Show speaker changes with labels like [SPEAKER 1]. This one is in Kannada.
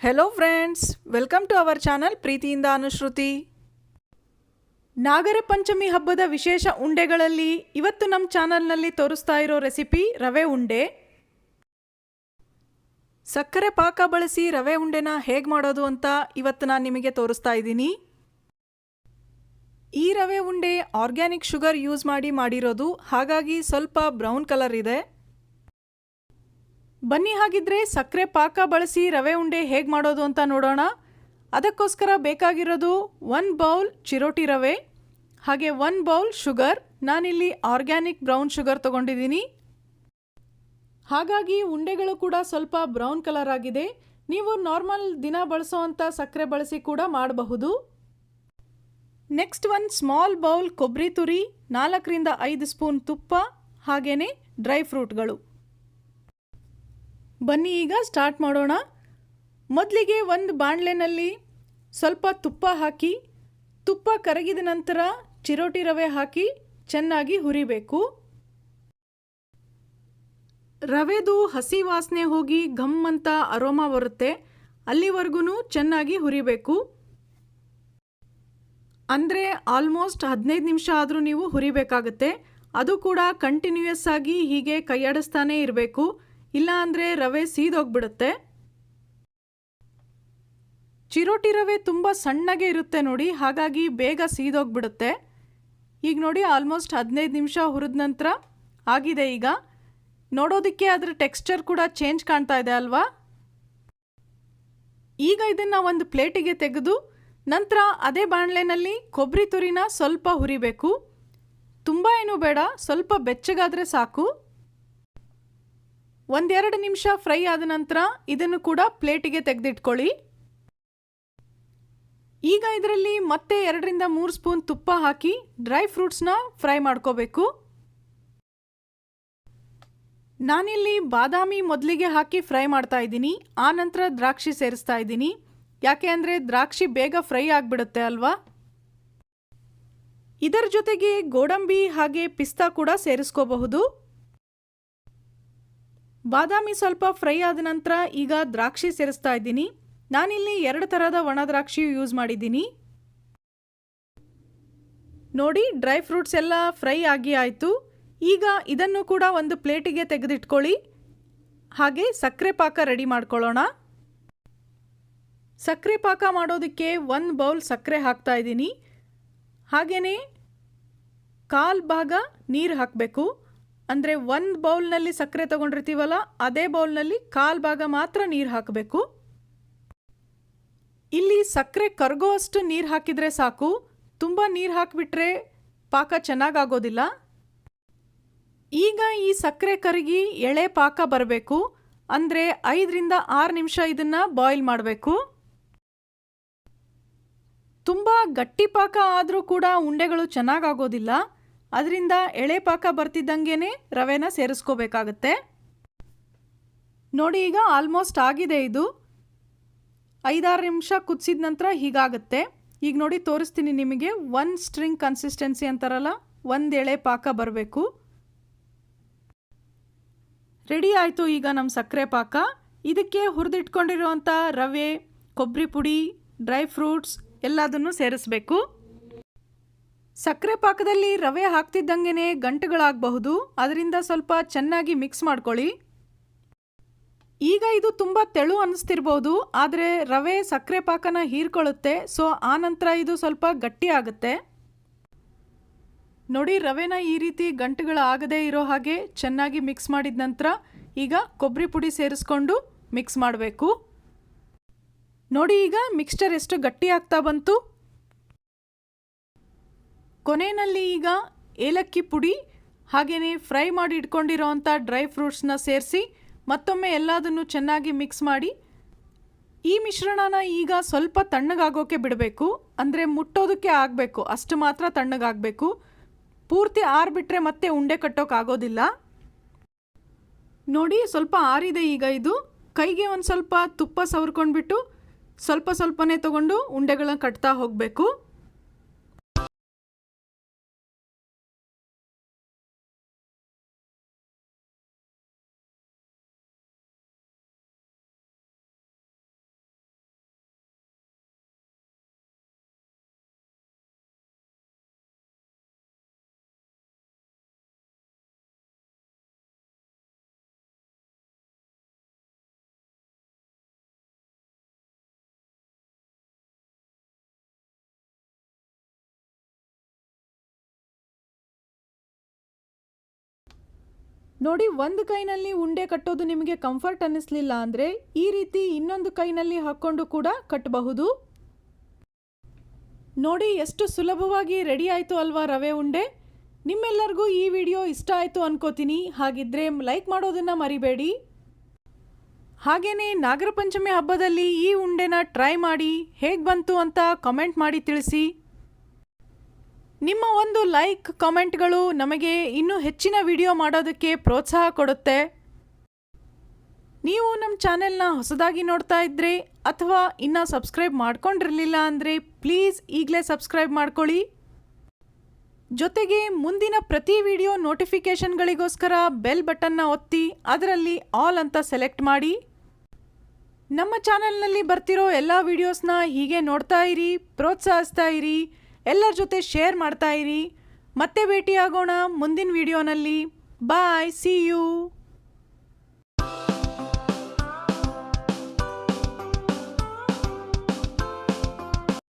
[SPEAKER 1] Hello friends, welcome to our channel ಪ್ರೀತಿಯಿಂದ ಅನುಶ್ರುತಿ. ನಾಗರ ಪಂಚಮಿ ಹಬ್ಬದ ವಿಶೇಷ ಉಂಡೆಗಳಲ್ಲಿ ಇವತ್ತು ನಮ್ಮ ಚಾನಲ್ನಲ್ಲಿ ತೋರಿಸ್ತಾ ಇರೋ ರೆಸಿಪಿ ರವೆ ಉಂಡೆ. ಸಕ್ಕರೆ ಪಾಕ ಬಳಸಿ ರವೆ ಉಂಡೆನ ಹೇಗೆ ಮಾಡೋದು ಅಂತ ಇವತ್ತು ನಾನು ನಿಮಗೆ ತೋರಿಸ್ತಾ ಇದ್ದೀನಿ. ಈ ರವೆ ಉಂಡೆ ಆರ್ಗ್ಯಾನಿಕ್ ಶುಗರ್ ಯೂಸ್ ಮಾಡಿರೋದು, ಹಾಗಾಗಿ ಸ್ವಲ್ಪ ಬ್ರೌನ್ ಕಲರ್ ಇದೆ. ಬನ್ನಿ ಹಾಗಿದ್ರೆ ಸಕ್ಕರೆ ಪಾಕ ಬಳಸಿ ರವೆ ಉಂಡೆ ಹೇಗೆ ಮಾಡೋದು ಅಂತ ನೋಡೋಣ. ಅದಕ್ಕೋಸ್ಕರ ಬೇಕಾಗಿರೋದು 1 ಬೌಲ್ ಚಿರೋಟಿ ರವೆ, ಹಾಗೆ 1 ಬೌಲ್ ಶುಗರ್. ನಾನಿಲ್ಲಿ ಆರ್ಗ್ಯಾನಿಕ್ ಬ್ರೌನ್ ಶುಗರ್ ತೊಗೊಂಡಿದ್ದೀನಿ, ಹಾಗಾಗಿ ಉಂಡೆಗಳು ಕೂಡ ಸ್ವಲ್ಪ ಬ್ರೌನ್ ಕಲರ್ ಆಗಿದೆ. ನೀವು ನಾರ್ಮಲ್ ದಿನ ಬಳಸೋವಂಥ ಸಕ್ಕರೆ ಬಳಸಿ ಕೂಡ ಮಾಡಬಹುದು. ನೆಕ್ಸ್ಟ್ 1 ಸ್ಮಾಲ್ ಬೌಲ್ ಕೊಬ್ಬರಿ ತುರಿ, 4 ರಿಂದ 5 ಸ್ಪೂನ್ ತುಪ್ಪ, ಹಾಗೆಯೇ ಡ್ರೈ ಫ್ರೂಟ್ಗಳು. ಬನ್ನಿ ಈಗ ಸ್ಟಾರ್ಟ್ ಮಾಡೋಣ. ಮೊದಲಿಗೆ ಒಂದು ಬಾಣಲೆನಲ್ಲಿ ಸ್ವಲ್ಪ ತುಪ್ಪ ಹಾಕಿ, ತುಪ್ಪ ಕರಗಿದ ನಂತರ ಚಿರೋಟಿ ರವೆ ಹಾಕಿ ಚೆನ್ನಾಗಿ ಹುರಿಬೇಕು. ರವೆದು ಹಸಿ ವಾಸನೆ ಹೋಗಿ ಘಮ್ ಅಂತ ಅರೋಮಾ ಬರುತ್ತೆ, ಅಲ್ಲಿವರೆಗೂ ಚೆನ್ನಾಗಿ ಹುರಿಬೇಕು. ಅಂದರೆ ಆಲ್ಮೋಸ್ಟ್ 15 ನಿಮಿಷ ಆದರೂ ನೀವು ಹುರಿಬೇಕಾಗುತ್ತೆ. ಅದು ಕೂಡ ಕಂಟಿನ್ಯೂಯಸ್ ಆಗಿ ಹೀಗೆ ಕೈಯಾಡಿಸ್ತಾನೇ ಇರಬೇಕು, ಇಲ್ಲ ಅಂದರೆ ರವೆ ಸೀದೋಗ್ಬಿಡುತ್ತೆ. ಚಿರೋಟಿ ರವೆ ತುಂಬ ಸಣ್ಣಗೆ ಇರುತ್ತೆ ನೋಡಿ, ಹಾಗಾಗಿ ಬೇಗ ಸೀದೋಗ್ಬಿಡುತ್ತೆ. ಈಗ ನೋಡಿ ಆಲ್ಮೋಸ್ಟ್ 15 ನಿಮಿಷ ಹುರಿದ ನಂತರ ಆಗಿದೆ. ಈಗ ನೋಡೋದಕ್ಕೆ ಅದರ ಟೆಕ್ಸ್ಚರ್ ಕೂಡ ಚೇಂಜ್ ಕಾಣ್ತಾ ಇದೆ ಅಲ್ವಾ. ಈಗ ಇದನ್ನು ಒಂದು ಪ್ಲೇಟಿಗೆ ತೆಗೆದು ನಂತರ ಅದೇ ಬಾಣಲೆನಲ್ಲಿ ಕೊಬ್ಬರಿ ತುರಿನ ಸ್ವಲ್ಪ ಹುರಿಬೇಕು. ತುಂಬ ಏನೂ ಬೇಡ, ಸ್ವಲ್ಪ ಬೆಚ್ಚಗಾದರೆ ಸಾಕು. 1-2 ನಿಮಿಷ ಫ್ರೈ ಆದ ನಂತರ ಇದನ್ನು ಕೂಡ ಪ್ಲೇಟಿಗೆ ತೆಗೆದಿಟ್ಕೊಳ್ಳಿ. ಈಗ ಇದರಲ್ಲಿ ಮತ್ತೆ 2 ರಿಂದ 3 ಸ್ಪೂನ್ ತುಪ್ಪ ಹಾಕಿ ಡ್ರೈ ಫ್ರೂಟ್ಸ್ನ ಫ್ರೈ ಮಾಡ್ಕೋಬೇಕು. ನಾನಿಲ್ಲಿ ಬಾದಾಮಿ ಮೊದಲಿಗೆ ಹಾಕಿ ಫ್ರೈ ಮಾಡ್ತಾ ಇದ್ದೀನಿ, ಆ ನಂತರ ದ್ರಾಕ್ಷಿ ಸೇರಿಸ್ತಾ ಇದ್ದೀನಿ. ಯಾಕೆ ಅಂದರೆ ದ್ರಾಕ್ಷಿ ಬೇಗ ಫ್ರೈ ಆಗಿಬಿಡುತ್ತೆ ಅಲ್ವಾ. ಇದರ ಜೊತೆಗೆ ಗೋಡಂಬಿ ಹಾಗೆ ಪಿಸ್ತಾ ಕೂಡ ಸೇರಿಸ್ಕೋಬಹುದು. ಬಾದಾಮಿ ಸ್ವಲ್ಪ ಫ್ರೈ ಆದ ನಂತರ ಈಗ ದ್ರಾಕ್ಷಿ ಸೇರಿಸ್ತಾ ಇದ್ದೀನಿ. ನಾನಿಲ್ಲಿ 2 ಥರದ ಒಣ ದ್ರಾಕ್ಷಿ ಯೂಸ್ ಮಾಡಿದ್ದೀನಿ. ನೋಡಿ ಡ್ರೈ ಫ್ರೂಟ್ಸ್ ಎಲ್ಲ ಫ್ರೈ ಆಗಿ ಆಯಿತು. ಈಗ ಇದನ್ನು ಕೂಡ ಒಂದು ಪ್ಲೇಟಿಗೆ ತೆಗೆದಿಟ್ಕೊಳ್ಳಿ. ಹಾಗೆ ಸಕ್ಕರೆ ಪಾಕ ರೆಡಿ ಮಾಡ್ಕೊಳ್ಳೋಣ. ಸಕ್ಕರೆ ಪಾಕ ಮಾಡೋದಕ್ಕೆ 1 ಬೌಲ್ ಸಕ್ಕರೆ ಹಾಕ್ತಾ ಇದ್ದೀನಿ. ಹಾಗೆಯೇ 1/4 ಭಾಗ ನೀರು ಹಾಕಬೇಕು. ಅಂದರೆ 1 ಬೌಲ್ನಲ್ಲಿ ಸಕ್ಕರೆ ತೊಗೊಂಡಿರ್ತೀವಲ್ಲ, ಅದೇ ಬೌಲ್ನಲ್ಲಿ 1/4 ಭಾಗ ಮಾತ್ರ ನೀರು ಹಾಕಬೇಕು. ಇಲ್ಲಿ ಸಕ್ಕರೆ ಕರಗೋ ಅಷ್ಟು ನೀರು ಹಾಕಿದರೆ ಸಾಕು, ತುಂಬ ನೀರು ಹಾಕಿಬಿಟ್ರೆ ಪಾಕ ಚೆನ್ನಾಗಾಗೋದಿಲ್ಲ. ಈಗ ಈ ಸಕ್ಕರೆ ಕರಗಿ ಎಳೆ ಪಾಕ ಬರಬೇಕು, ಅಂದರೆ 5 ರಿಂದ 6 ನಿಮಿಷ ಇದನ್ನು ಬಾಯ್ಲ್ ಮಾಡಬೇಕು. ತುಂಬ ಗಟ್ಟಿ ಪಾಕ ಆದರೂ ಕೂಡ ಉಂಡೆಗಳು ಚೆನ್ನಾಗಾಗೋದಿಲ್ಲ, ಅದರಿಂದ ಎಳೆ ಪಾಕ ಬರ್ತಿದ್ದಂಗೆ ರವೆನ ಸೇರಿಸ್ಕೋಬೇಕಾಗತ್ತೆ. ನೋಡಿ ಈಗ ಆಲ್ಮೋಸ್ಟ್ ಆಗಿದೆ. ಇದು 5-6 ನಿಮಿಷ ಕುದಿಸಿದ ನಂತರ ಹೀಗಾಗುತ್ತೆ. ಈಗ ನೋಡಿ ತೋರಿಸ್ತೀನಿ ನಿಮಗೆ. 1 ಸ್ಟ್ರಿಂಗ್ ಕನ್ಸಿಸ್ಟೆನ್ಸಿ ಅಂತಾರಲ್ಲ, 1 ಎಳೆ ಪಾಕ ಬರಬೇಕು. ರೆಡಿ ಆಯಿತು ಈಗ ನಮ್ಮ ಸಕ್ಕರೆ ಪಾಕ. ಇದಕ್ಕೆ ಹುರಿದಿಟ್ಕೊಂಡಿರುವಂಥ ರವೆ, ಕೊಬ್ಬರಿ ಪುಡಿ, ಡ್ರೈ ಫ್ರೂಟ್ಸ್ ಎಲ್ಲದನ್ನು ಸೇರಿಸಬೇಕು. ಸಕ್ಕರೆ ಪಾಕದಲ್ಲಿ ರವೆ ಹಾಕ್ತಿದ್ದಂಗೆ ಗಂಟುಗಳಾಗಬಹುದು, ಅದರಿಂದ ಸ್ವಲ್ಪ ಚೆನ್ನಾಗಿ ಮಿಕ್ಸ್ ಮಾಡ್ಕೊಳ್ಳಿ. ಈಗ ಇದು ತುಂಬ ತೆಳು ಅನ್ನಿಸ್ತಿರ್ಬೋದು, ಆದರೆ ರವೆ ಸಕ್ಕರೆ ಪಾಕನ ಹೀರ್ಕೊಳ್ಳುತ್ತೆ, ಸೊ ಆ ನಂತರ ಇದು ಸ್ವಲ್ಪ ಗಟ್ಟಿ ಆಗುತ್ತೆ. ನೋಡಿ ರವೆನ ಈ ರೀತಿ ಗಂಟುಗಳಾಗದೇ ಇರೋ ಹಾಗೆ ಚೆನ್ನಾಗಿ ಮಿಕ್ಸ್ ಮಾಡಿದ ನಂತರ ಈಗ ಕೊಬ್ಬರಿ ಪುಡಿ ಸೇರಿಸ್ಕೊಂಡು ಮಿಕ್ಸ್ ಮಾಡಬೇಕು. ನೋಡಿ ಈಗ ಮಿಕ್ಸ್ಚರ್ ಎಷ್ಟು ಗಟ್ಟಿ ಆಗ್ತಾ ಬಂತು. ಕೊನೆಯಲ್ಲಿ ಈಗ ಏಲಕ್ಕಿ ಪುಡಿ ಹಾಗೆಯೇ ಫ್ರೈ ಮಾಡಿ ಇಟ್ಕೊಂಡಿರೋವಂಥ ಡ್ರೈ ಫ್ರೂಟ್ಸ್ನ ಸೇರಿಸಿ ಮತ್ತೊಮ್ಮೆ ಎಲ್ಲದನ್ನು ಚೆನ್ನಾಗಿ ಮಿಕ್ಸ್ ಮಾಡಿ ಈ ಮಿಶ್ರಣನ ಈಗ ಸ್ವಲ್ಪ ತಣ್ಣಗಾಗೋಕ್ಕೆ ಬಿಡಬೇಕು. ಅಂದರೆ ಮುಟ್ಟೋದಕ್ಕೆ ಆಗಬೇಕು, ಅಷ್ಟು ಮಾತ್ರ ತಣ್ಣಗಾಗಬೇಕು. ಪೂರ್ತಿ ಆರಿಬಿಟ್ರೆ ಮತ್ತೆ ಉಂಡೆ ಕಟ್ಟೋಕ್ಕಾಗೋದಿಲ್ಲ. ನೋಡಿ ಸ್ವಲ್ಪ ಆರಿದೆ. ಈಗ ಇದು ಕೈಗೆ ಒಂದು ಸ್ವಲ್ಪ ತುಪ್ಪ ಸವರ್ಕೊಂಡ್ಬಿಟ್ಟು ಸ್ವಲ್ಪನೇ ತೊಗೊಂಡು ಉಂಡೆಗಳನ್ನ ಕಟ್ತಾ ಹೋಗಬೇಕು. ನೋಡಿ, ಒಂದು ಕೈನಲ್ಲಿ ಉಂಡೆ ಕಟ್ಟೋದು ನಿಮಗೆ ಕಂಫರ್ಟ್ ಅನ್ನಿಸ್ಲಿಲ್ಲ ಅಂದರೆ ಈ ರೀತಿ ಇನ್ನೊಂದು ಕೈನಲ್ಲಿ ಹಾಕ್ಕೊಂಡು ಕೂಡ ಕಟ್ಟಬಹುದು. ನೋಡಿ ಎಷ್ಟು ಸುಲಭವಾಗಿ ರೆಡಿ ಆಯಿತು ಅಲ್ವಾ ರವೆ ಉಂಡೆ. ನಿಮ್ಮೆಲ್ಲರಿಗೂ ಈ ವಿಡಿಯೋ ಇಷ್ಟ ಆಯಿತು ಅನ್ಕೋತೀನಿ. ಹಾಗಿದ್ರೆ ಲೈಕ್ ಮಾಡೋದನ್ನು ಮರಿಬೇಡಿ. ಹಾಗೆಯೇ ನಾಗರ ಪಂಚಮಿ ಹಬ್ಬದಲ್ಲಿ ಈ ಉಂಡೆನ ಟ್ರೈ ಮಾಡಿ ಹೇಗೆ ಬಂತು ಅಂತ ಕಮೆಂಟ್ ಮಾಡಿ ತಿಳಿಸಿ. ನಿಮ್ಮ ಒಂದು ಲೈಕ್ ಕಾಮೆಂಟ್ಗಳು ನಮಗೆ ಇನ್ನೂ ಹೆಚ್ಚಿನ ವಿಡಿಯೋ ಮಾಡೋದಕ್ಕೆ ಪ್ರೋತ್ಸಾಹ ಕೊಡುತ್ತೆ. ನೀವು ನಮ್ಮ ಚಾನೆಲ್ನ ಹೊಸದಾಗಿ ನೋಡ್ತಾ ಇದ್ದರೆ ಅಥವಾ ಇನ್ನೂ ಸಬ್ಸ್ಕ್ರೈಬ್ ಮಾಡ್ಕೊಂಡಿರಲಿಲ್ಲ ಅಂದರೆ ಪ್ಲೀಸ್ ಈಗಲೇ ಸಬ್ಸ್ಕ್ರೈಬ್ ಮಾಡ್ಕೊಳ್ಳಿ. ಜೊತೆಗೆ ಮುಂದಿನ ಪ್ರತಿ ವಿಡಿಯೋ ನೋಟಿಫಿಕೇಷನ್ಗಳಿಗೋಸ್ಕರ ಬೆಲ್ ಬಟನ್ನ ಒತ್ತಿ ಅದರಲ್ಲಿ ಆಲ್ ಅಂತ ಸೆಲೆಕ್ಟ್ ಮಾಡಿ. ನಮ್ಮ ಚಾನೆಲ್ನಲ್ಲಿ ಬರ್ತಿರೋ ಎಲ್ಲ ವಿಡಿಯೋಸ್ನ ಹೀಗೆ ನೋಡ್ತಾ ಇರಿ, ಪ್ರೋತ್ಸಾಹಿಸ್ತಾ ಇರಿ, ಎಲ್ಲರ ಜೊತೆ ಶೇರ್ ಮಾಡ್ತಾ ಇರಿ. ಮತ್ತೆ ಭೇಟಿಯಾಗೋಣ ಮುಂದಿನ ವಿಡಿಯೋನಲ್ಲಿ. ಬಾಯ್, ಸಿ ಯು.